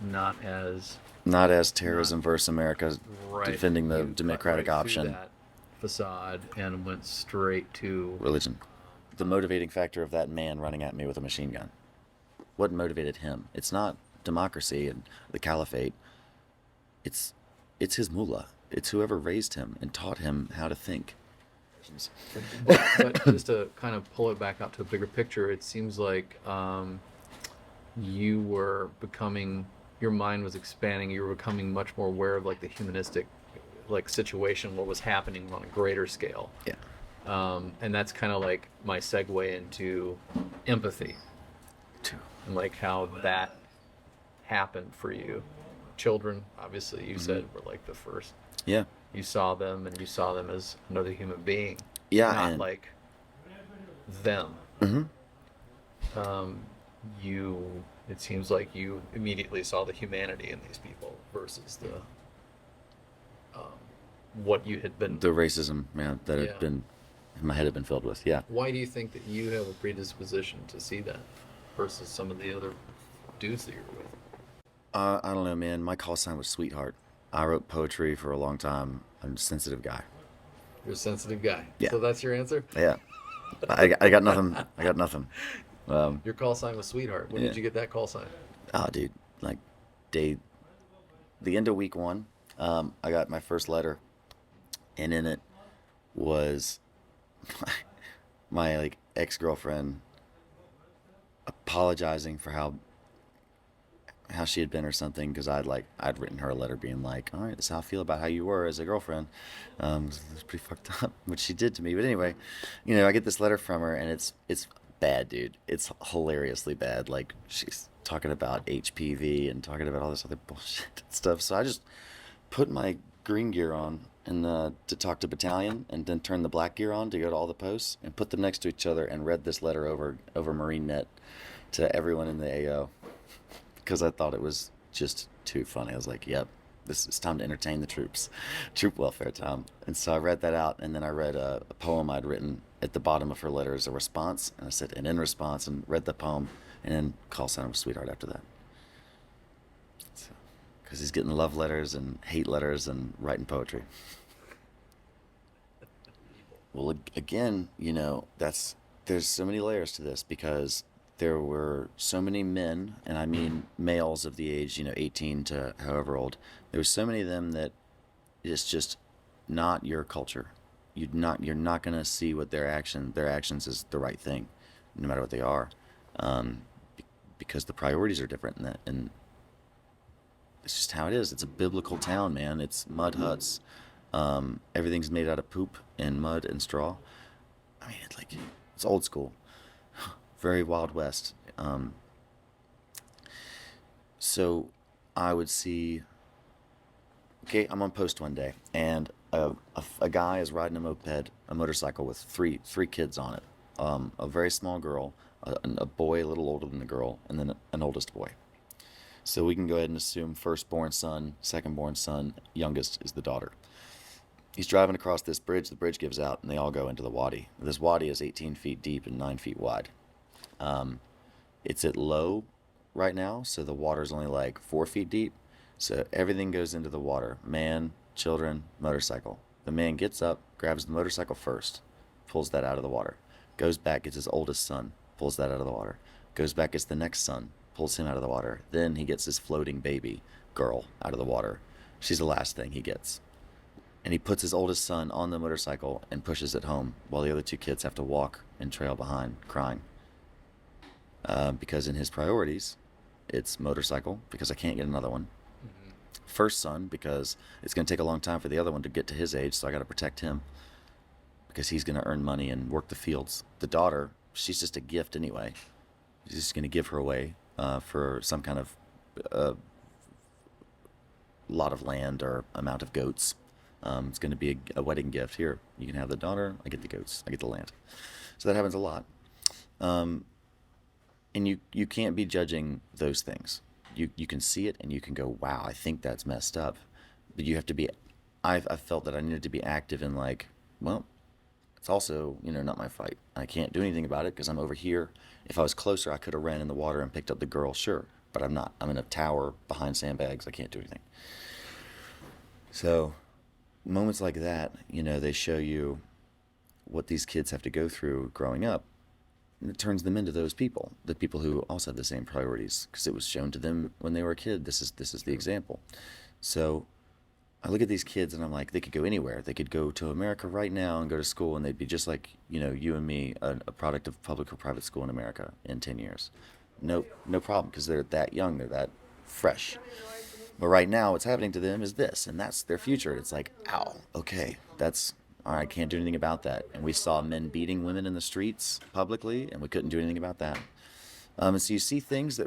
Not as terrorism versus America, right. defending the You cut democratic right through option. that facade and went straight to Religion. The motivating factor of that man running at me with a machine gun. What motivated him? It's not democracy and the caliphate. It's his mullah. It's whoever raised him and taught him how to think. but just to kind of pull it back out to a bigger picture, it seems like you were becoming, your mind was expanding, you were becoming much more aware of like the humanistic like situation, what was happening on a greater scale. Yeah. And that's kind of like my segue into empathy and like how that happened for you. Children, obviously, you said were like the first. Yeah. You saw them and you saw them as another human being. Yeah. Not And like them. Mhm. It seems like you immediately saw the humanity in these people versus the what you had been. the racism, man, that Yeah. had been my head had been filled with. Yeah. Why do you think that you have a predisposition to see that versus some of the other dudes that you're with? I don't know, man. My call sign was Sweetheart. I wrote poetry for a long time. I'm a sensitive guy. You're a sensitive guy. Yeah. So that's your answer? Yeah. I got nothing. I got nothing. Your call sign was Sweetheart. When Yeah. did you get that call sign? Oh, dude, like the end of week 1, I got my first letter, and in it was my like ex-girlfriend apologizing for how she had been or something, because I'd written her a letter being like, all right, this is how I feel about how you were as a girlfriend. It's pretty fucked up what she did to me. But anyway, you know, I get this letter from her, and it's bad, dude. It's hilariously bad. Like, she's talking about HPV and talking about all this other bullshit stuff. So I just put my green gear on and to talk to battalion, and then turn the black gear on to go to all the posts, and put them next to each other, and read this letter over MarineNet to everyone in the AO, because I thought it was just too funny. I was like, yep, this is time to entertain the troops. Troop welfare time. And so I read that out, and then I read a poem I'd written at the bottom of her letter as a response, and I said, and in response, and read the poem, and then call sign was Sweetheart after that. Because he's getting love letters and hate letters and writing poetry. Well, again, you know, there's so many layers to this, because there were so many men, and I mean males of the age, 18 to however old. There were so many of them that it's just not your culture. You're not gonna see what their actions is the right thing, no matter what they are, um, because the priorities are different, and it's just how it is. It's a biblical town, man. It's mud huts. Everything's made out of poop and mud and straw. I mean, it's old school, very Wild West. So I would see. Okay, I'm on post one day, and a guy is riding a motorcycle with three kids on it. A very small girl, a boy a little older than the girl, and then an oldest boy. So we can go ahead and assume firstborn son, secondborn son, youngest is the daughter. He's driving across this bridge. The bridge gives out, and they all go into the wadi. This wadi is 18 feet deep and 9 feet wide. It's at low right now, so the water's only like 4 feet deep. So everything goes into the water. Man, children, motorcycle. The man gets up, grabs the motorcycle first, pulls that out of the water. Goes back, gets his oldest son, pulls that out of the water. Goes back, gets the next son, pulls him out of the water. Then he gets his floating baby girl out of the water. She's the last thing he gets. And he puts his oldest son on the motorcycle and pushes it home while the other two kids have to walk and trail behind, crying. Because in his priorities, it's motorcycle, because I can't get another one. First son, because it's going to take a long time for the other one to get to his age, so I got to protect him, because he's going to earn money and work the fields. The daughter, she's just a gift anyway. He's just going to give her away for some kind of lot of land or amount of goats. It's going to be a wedding gift. Here, you can have the daughter, I get the goats, I get the land. So that happens a lot. And you can't be judging those things. You can see it and you can go, wow, I think that's messed up. But you have to be, I felt that I needed to be active in like, well, it's also, not my fight. I can't do anything about it because I'm over here. If I was closer, I could have ran in the water and picked up the girl, sure. But I'm not. I'm in a tower behind sandbags. I can't do anything. So moments like that, they show you what these kids have to go through growing up. And it turns them into those people, the people who also have the same priorities, because it was shown to them when they were a kid. This is the example. So I look at these kids and I'm like, they could go anywhere. They could go to America right now and go to school, and they'd be just like, you and me, a product of public or private school in America in 10 years. No problem, because they're that young, they're that fresh. But right now, what's happening to them is this, and that's their future. It's like, ow, okay, that's, all right, I can't do anything about that. And we saw men beating women in the streets publicly, and we couldn't do anything about that. And so you see things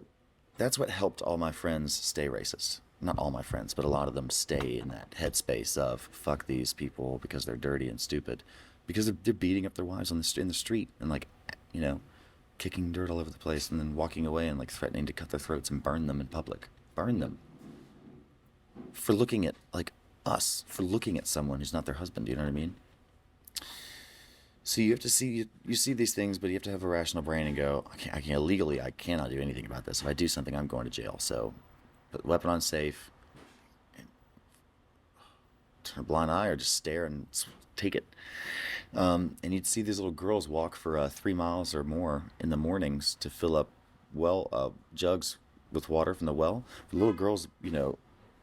that's what helped all my friends stay racist. Not all my friends, but a lot of them stay in that headspace of, fuck these people because they're dirty and stupid. Because they're beating up their wives in the street and, like, kicking dirt all over the place, and then walking away and, like, threatening to cut their throats and burn them in public. Burn them. For looking at, like, us, for looking at someone who's not their husband, you know what I mean? So you have to see, you see these things, but you have to have a rational brain and go, I can't legally, I cannot do anything about this. If I do something, I'm going to jail. So put the weapon on safe, and turn a blind eye or just stare and take it. And you'd see these little girls walk for 3 miles or more in the mornings to fill up jugs with water from the well. The little girls,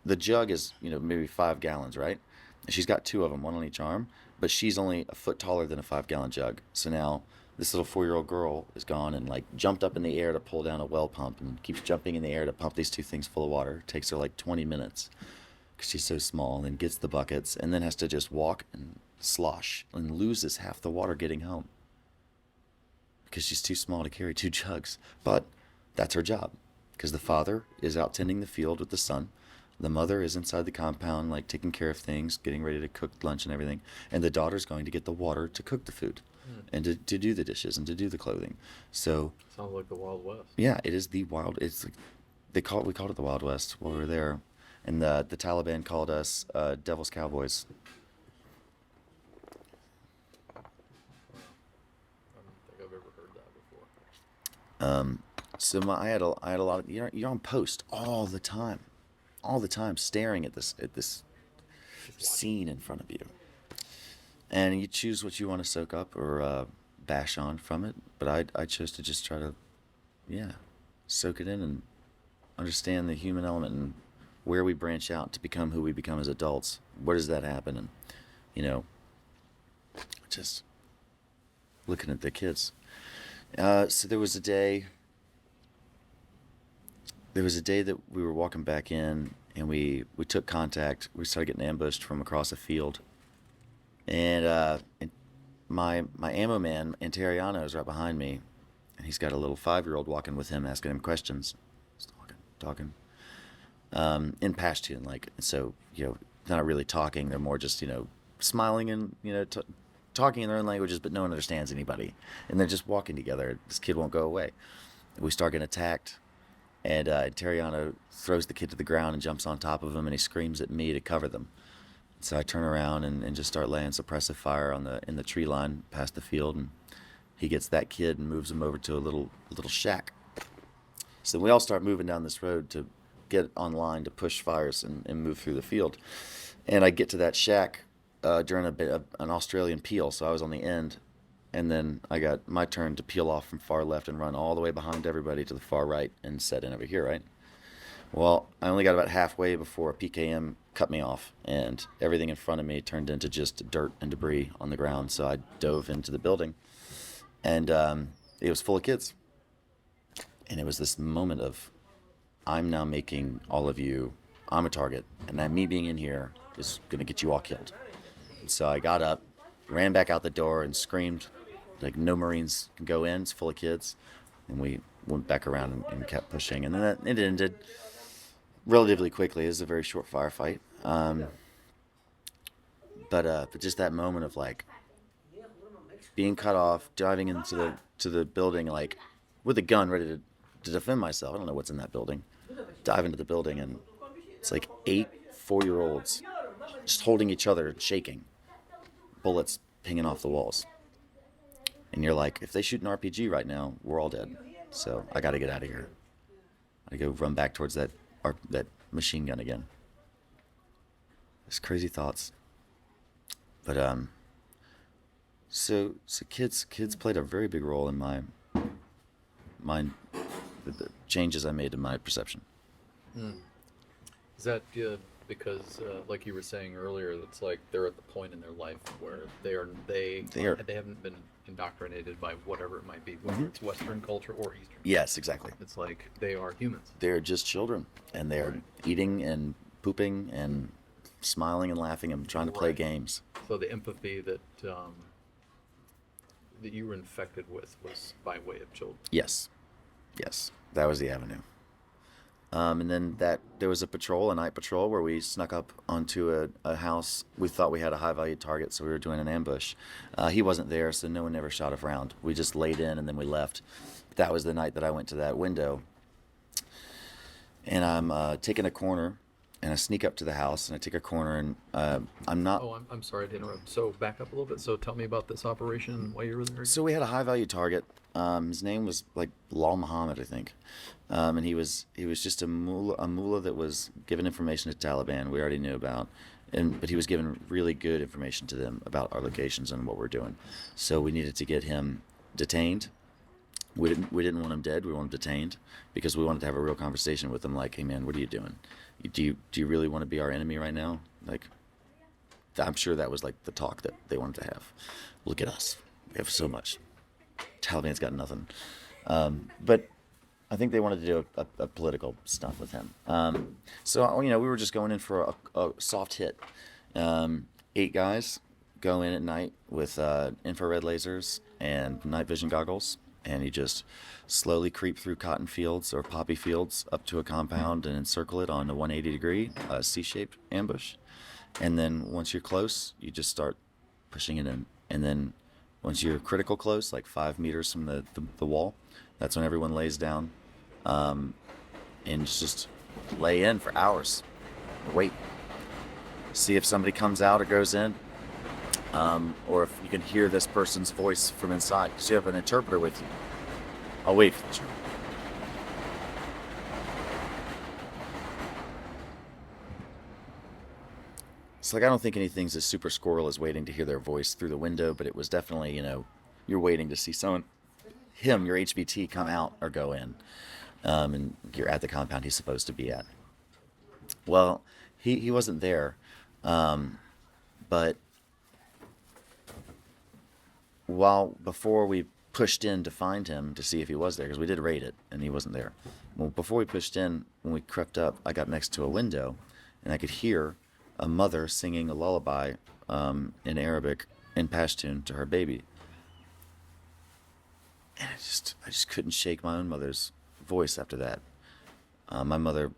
the jug is, maybe 5 gallons, right? And she's got 2 of them, one on each arm, but she's only a foot taller than a 5-gallon jug. So now this little 4-year-old girl is gone and, like, jumped up in the air to pull down a well pump and keeps jumping in the air to pump these 2 things full of water. It takes her like 20 minutes because she's so small, and then gets the buckets and then has to just walk and slosh and loses half the water getting home because she's too small to carry 2 jugs. But that's her job, because the father is out tending the field with the son. The mother is inside the compound, like, taking care of things, getting ready to cook lunch and everything. And the daughter's going to get the water to cook the food and to do the dishes and to do the clothing. So Sounds like the Wild West. yeah, it is the wild. It's like, we called it the Wild West while we were there, and the Taliban called us Devil's Cowboys. I don't think I've ever heard that before. So I had a lot of, you're on post all the time, staring at this scene in front of you, and you choose what you want to soak up or bash on from it. But I chose to just try to yeah, soak it in and understand the human element and where we branch out to become who we become as adults. Where does that happen? And, you know, just looking at the kids. So there was a day that we were walking back in, and we took contact. We started getting ambushed from across a field. And my ammo man, Anteriano, is right behind me, and he's got a little 5-year-old walking with him, asking him questions. Just talking. In Pashtun, like, so, you know, they're not really talking. They're more just, you know, smiling and, you know, talking in their own languages, but no one understands anybody. And they're just walking together. This kid won't go away. We start getting attacked, and Terriano throws the kid to the ground and jumps on top of him, and he screams at me to cover them. So I turn around and just start laying suppressive fire in the tree line past the field, and he gets that kid and moves him over to a little shack. So we all start moving down this road to get online to push fires and move through the field. And I get to that shack during an Australian peel, so I was on the end, and then I got my turn to peel off from far left and run all the way behind everybody to the far right and set in over here, right? Well, I only got about halfway before a PKM cut me off, and everything in front of me turned into just dirt and debris on the ground, so I dove into the building, and it was full of kids. And it was this moment of, I'm now making all of you, I'm a target, and then me being in here is going to get you all killed. So I got up, ran back out the door, and screamed, like, no Marines can go in, it's full of kids. And we went back around and kept pushing. And then it ended relatively quickly. It was a very short firefight. But just that moment of, like, being cut off, diving into the building, like, with a gun ready to defend myself. I don't know what's in that building. Dive into the building, and it's like 8 4-year-olds just holding each other and shaking. Bullets pinging off the walls. And you're like, if they shoot an RPG right now, we're all dead. So I got to get out of here. I go run back towards that machine gun again. It's crazy thoughts. But so kids played a very big role in the changes I made in my perception. Is that because, like you were saying earlier, it's like they're at the point in their life where they haven't been indoctrinated by whatever it might be, whether it's Western culture or Eastern. Yes, exactly. It's like they are humans. They're just children, and they're eating and pooping and smiling and laughing and trying to play games. So the empathy that you were infected with was by way of children. Yes, that was the avenue. And then there was a night patrol, where we snuck up onto a house. We thought we had a high-value target, so we were doing an ambush. He wasn't there, so no one ever shot a round. We just laid in, and then we left. That was the night that I went to that window. And I'm taking a corner, and I sneak up to the house, and I take a corner, and I'm not... Oh, I'm sorry to interrupt. So back up a little bit. So tell me about this operation while you were there. So we had a high-value target. His name was like Lal Muhammad, I think. And he was just a mullah that was giving information to Taliban we already knew about, but he was giving really good information to them about our locations and what we're doing. So we needed to get him detained. We didn't want him dead. We wanted him detained because we wanted to have a real conversation with him. Like, hey man, what are you doing? Do you really want to be our enemy right now? Like, I'm sure that was like the talk that they wanted to have. Look at us. We have so much. Taliban's got nothing. But I think they wanted to do a political stuff with him. So, we were just going in for a soft hit. 8 guys go in at night with infrared lasers and night vision goggles, and you just slowly creep through cotton fields or poppy fields up to a compound and encircle it on a 180-degree C-shaped ambush. And then once you're close, you just start pushing it in. And then once you're critical close, like 5 meters from the wall, that's when everyone lays down and just lay in for hours. Wait. See if somebody comes out or goes in, or if you can hear this person's voice from inside. So you have an interpreter with you. I'll wait for the It's like, I don't think anything's as super squirrel as waiting to hear their voice through the window, but it was definitely, you're waiting to see someone him, your HVT, come out or go in, and you're at the compound he's supposed to be at. Well, he wasn't there, but before we pushed in to find him to see if he was there, because we did raid it and he wasn't there. Well, before we pushed in, when we crept up, I got next to a window, and I could hear a mother singing a lullaby in Arabic in Pashtun to her baby. And I just couldn't shake my own mother's voice after that. My mother,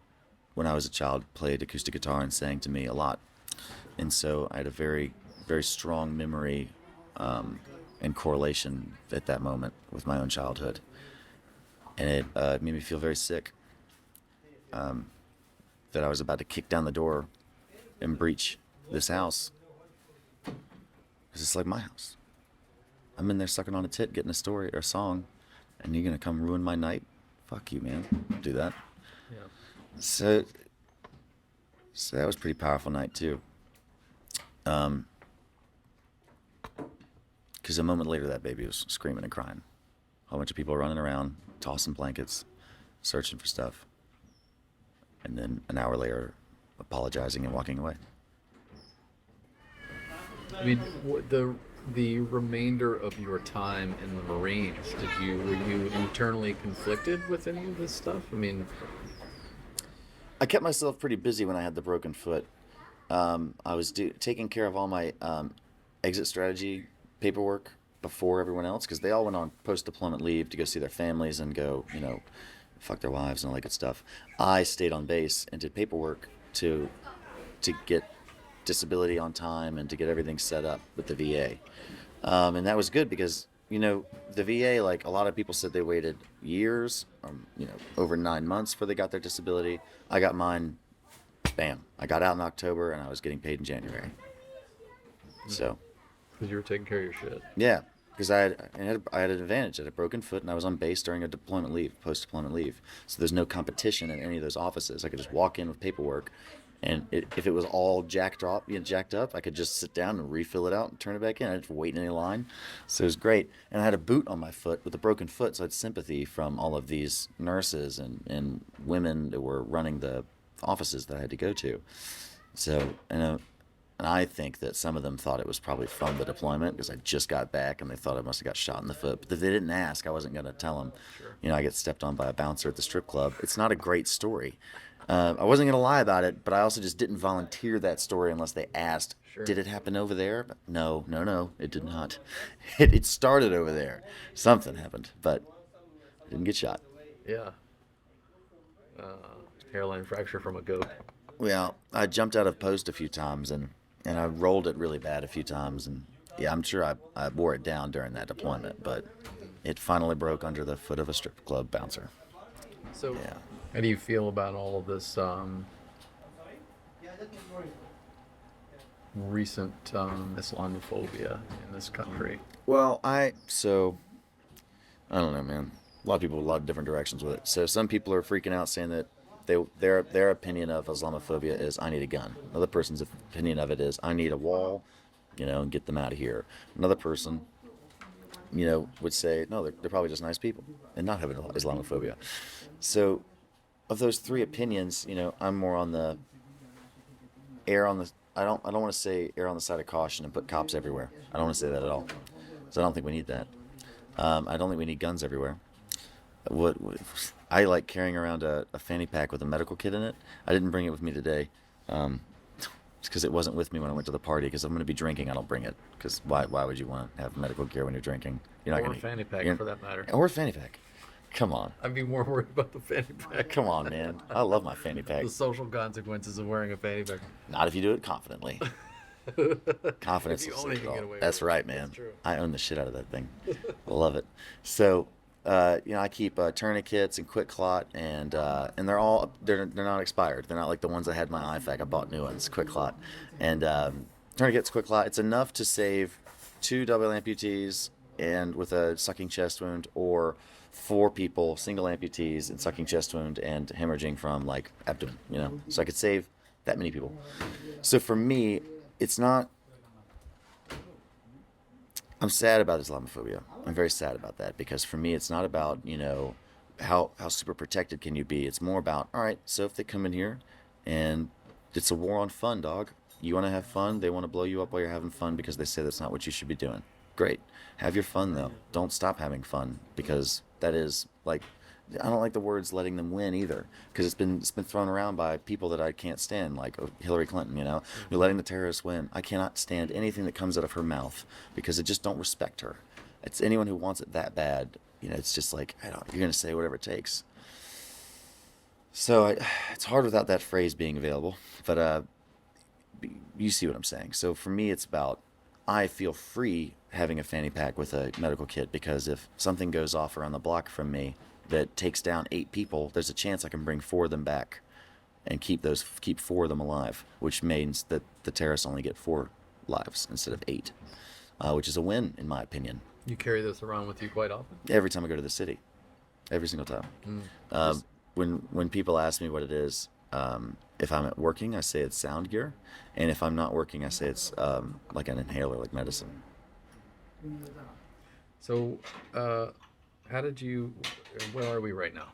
when I was a child, played acoustic guitar and sang to me a lot, and so I had a very, very strong memory and correlation at that moment with my own childhood, and it made me feel very sick. That I was about to kick down the door and breach this house, because it's like my house. I'm in there sucking on a tit, getting a story or a song, and you're gonna come ruin my night? Fuck you, man. Don't do that. Yeah. So that was a pretty powerful night too. Because a moment later, that baby was screaming and crying. A whole bunch of people running around, tossing blankets, searching for stuff, and then an hour later, apologizing and walking away. I mean, the remainder of your time in the Marines, were you internally conflicted with any of this stuff? I mean, I kept myself pretty busy when I had the broken foot. I was taking care of all my exit strategy paperwork before everyone else, because they all went on post-deployment leave to go see their families and go, fuck their wives and all that good stuff. I stayed on base and did paperwork to get disability on time and to get everything set up with the VA. And that was good because, the VA, like a lot of people said, they waited years, over 9 months before they got their disability. I got mine, bam. I got out in October and I was getting paid in January. So. Because you were taking care of your shit. Yeah, because I had an advantage. I had a broken foot and I was on base during a deployment leave, post-deployment leave. So there's no competition in any of those offices. I could just walk in with paperwork, and if it was all jacked up, I could just sit down and refill it out and turn it back in. I didn't have to wait in any line. So it was great. And I had a boot on my foot with a broken foot, so I had sympathy from all of these nurses and women that were running the offices that I had to go to. So, and I think that some of them thought it was probably from the deployment, because I just got back and they thought I must have got shot in the foot. But if they didn't ask, I wasn't going to tell them. Sure. I get stepped on by a bouncer at the strip club. It's not a great story. I wasn't going to lie about it, but I also just didn't volunteer that story unless they asked. Sure. Did it happen over there? No, it did not. It started over there. Something happened, but I didn't get shot. Yeah. Hairline fracture from a goat. Well, I jumped out of post a few times and I rolled it really bad a few times, and yeah, I'm sure I wore it down during that deployment, but it finally broke under the foot of a strip club bouncer. So, yeah. How do you feel about all of this recent Islamophobia in this country? Well, I don't know, man. A lot of people have a lot of different directions with it. So some people are freaking out, saying that their opinion of Islamophobia is, I need a gun. Another person's opinion of it is, I need a wall, and get them out of here. Another person, would say, no, they're probably just nice people and not having Islamophobia. So of those three opinions, I'm more on the I don't want to say err on the side of caution and put cops everywhere. I don't want to say that at all. So I don't think we need that. I don't think we need guns everywhere. What I like carrying around a fanny pack with a medical kit in it. I didn't bring it with me today, because it wasn't with me when I went to the party. Because I'm going to be drinking, I don't bring it. Because why would you want to have medical gear when you're drinking? You're not or a fanny pack, for that matter. Or a fanny pack. Come on. I'd be more worried about the fanny pack. Come on, man. I love my fanny pack. The social consequences of wearing a fanny pack. Not if you do it confidently. Confidence. You own it, you get away with That's it. right, man. That's true. I own the shit out of that thing. I love it. So, I keep tourniquets and quick clot, and they're not expired. They're not like the ones I had in my IFAC. I bought new ones, quick clot, and tourniquets, quick clot. It's enough to save 2 double amputees and with a sucking chest wound, or 4 people, single amputees and sucking chest wound and hemorrhaging from like abdomen. So I could save that many people. So for me, it's not. I'm sad about Islamophobia. I'm very sad about that because for me, it's not about, how super protected can you be. It's more about, all right, so if they come in here and it's a war on fun, dog. You want to have fun. They want to blow you up while you're having fun because they say that's not what you should be doing. Great. Have your fun though. Don't stop having fun because that is like, I don't like the words letting them win either because it's been thrown around by people that I can't stand, like Hillary Clinton. You're letting the terrorists win. I cannot stand anything that comes out of her mouth because I just don't respect her. It's anyone who wants it that bad. It's just like you're gonna say whatever it takes. So it's hard without that phrase being available, but you see what I'm saying. So for me, it's about I feel free having a fanny pack with a medical kit because if something goes off around the block from me that takes down 8 people, there's a chance I can bring 4 of them back and keep 4 of them alive, which means that the terrorists only get 4 lives instead of 8, which is a win in my opinion. You carry this around with you quite often? Every time I go to the city, every single time. When people ask me what it is, if I'm working, I say it's sound gear, and if I'm not working, I say it's like an inhaler, like medicine. So, where are we right now?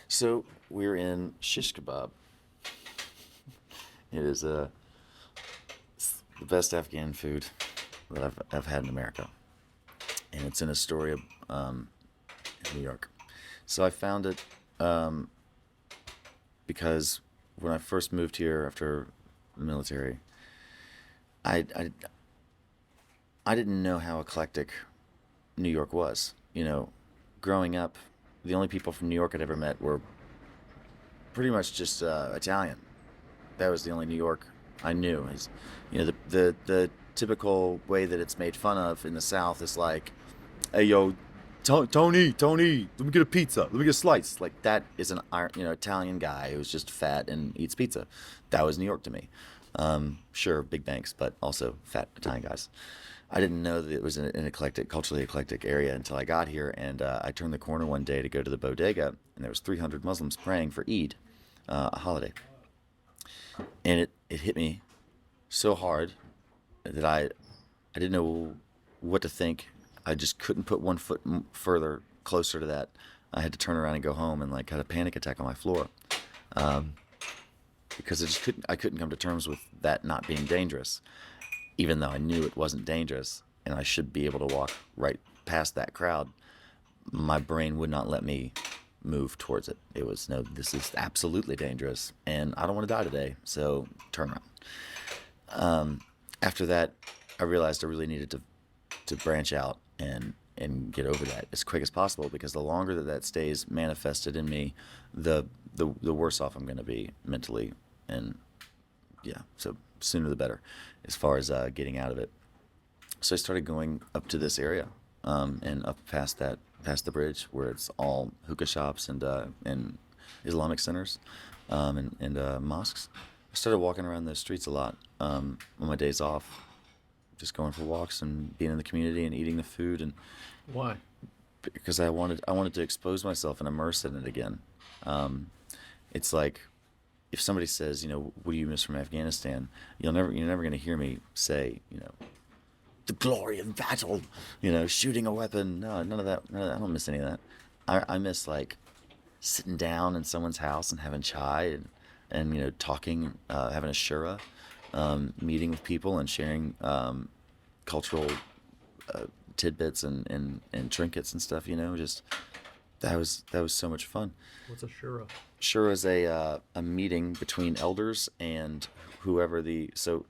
So we're in shish kebab. It is it's the best Afghan food that I've had in America, and it's in Astoria, in New York. So I found it because when I first moved here after the military, I didn't know how eclectic New York was. Growing up, the only people from New York I'd ever met were pretty much just Italian. That was the only New York I knew. The typical way that it's made fun of in the South is like, hey yo, Tony, let me get a pizza. Let me get a slice. Like that is an Italian guy who's just fat and eats pizza. That was New York to me. Sure, big banks, but also fat Italian guys. I didn't know that it was an culturally eclectic area until I got here, and I turned the corner one day to go to the bodega, and there was 300 Muslims praying for Eid, a holiday. And it hit me so hard that I didn't know what to think. I just couldn't put one foot further closer to that. I had to turn around and go home and had a panic attack on my floor, because I couldn't come to terms with that not being dangerous, even though I knew it wasn't dangerous and I should be able to walk right past that crowd. My brain would not let me move towards it. It was, no, this is absolutely dangerous and I don't want to die today, so turn around. After that, I realized I really needed to branch out and get over that as quick as possible, because the longer that stays manifested in me, the worse off I'm going to be mentally, and yeah, so sooner the better as far as getting out of it. So I started going up to this area, and up past the bridge where it's all hookah shops and Islamic centers, and mosques. I started walking around those streets a lot on my days off, just going for walks and being in the community and eating the food. And why? Because I wanted to expose myself and immerse in it again. It's like if somebody says, what do you miss from Afghanistan? You're never going to hear me say, the glory of battle, shooting a weapon. No, none of that. I don't miss any of that. I miss sitting down in someone's house and having chai and talking, having a shura, meeting with people and sharing cultural tidbits and trinkets and stuff. Just that was so much fun. What's a shura? Shura is a meeting between elders and whoever so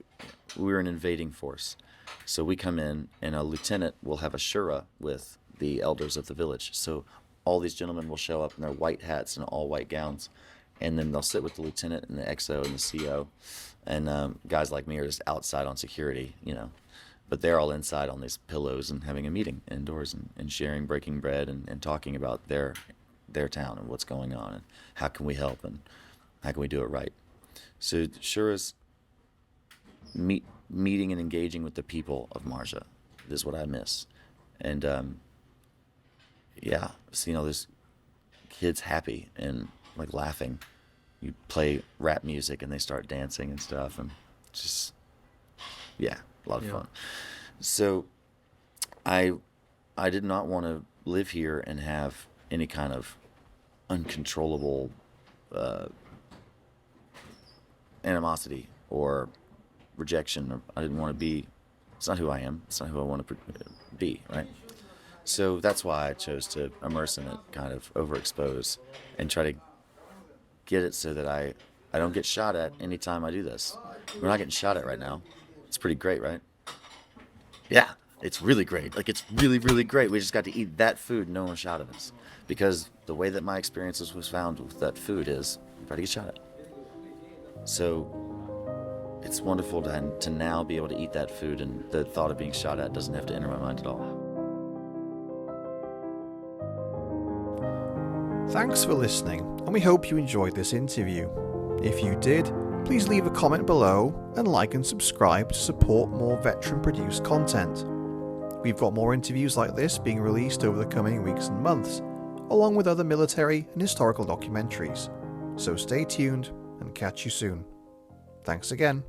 we're an invading force. So we come in and a lieutenant will have a shura with the elders of the village. So all these gentlemen will show up in their white hats and all white gowns, and then they'll sit with the lieutenant and the XO and the CO, and guys like me are just outside on security, but they're all inside on these pillows and having a meeting indoors and sharing, breaking bread and talking about their town and what's going on and how can we help and how can we do it right. So Shura's meeting and engaging with the people of Marja is what I miss. And seeing all those kids happy and laughing. You play rap music and they start dancing and stuff, and just a lot of fun. So I did not want to live here and have any kind of uncontrollable animosity or rejection. Or I didn't want to be. It's not who I am. It's not who I want to be. Right. So that's why I chose to immerse in it, kind of overexpose, and try to get it so that I don't get shot at anytime I do this. We're not getting shot at right now. It's pretty great, right? Yeah, it's really great. Like, it's really, really great. We just got to eat that food, no one shot at us. Because the way that my experiences was found with that food is you try to get shot at. So it's wonderful to now be able to eat that food, and the thought of being shot at doesn't have to enter my mind at all. Thanks for listening, and we hope you enjoyed this interview. If you did, please leave a comment below and like and subscribe to support more veteran-produced content. We've got more interviews like this being released over the coming weeks and months, along with other military and historical documentaries. So stay tuned and catch you soon. Thanks again.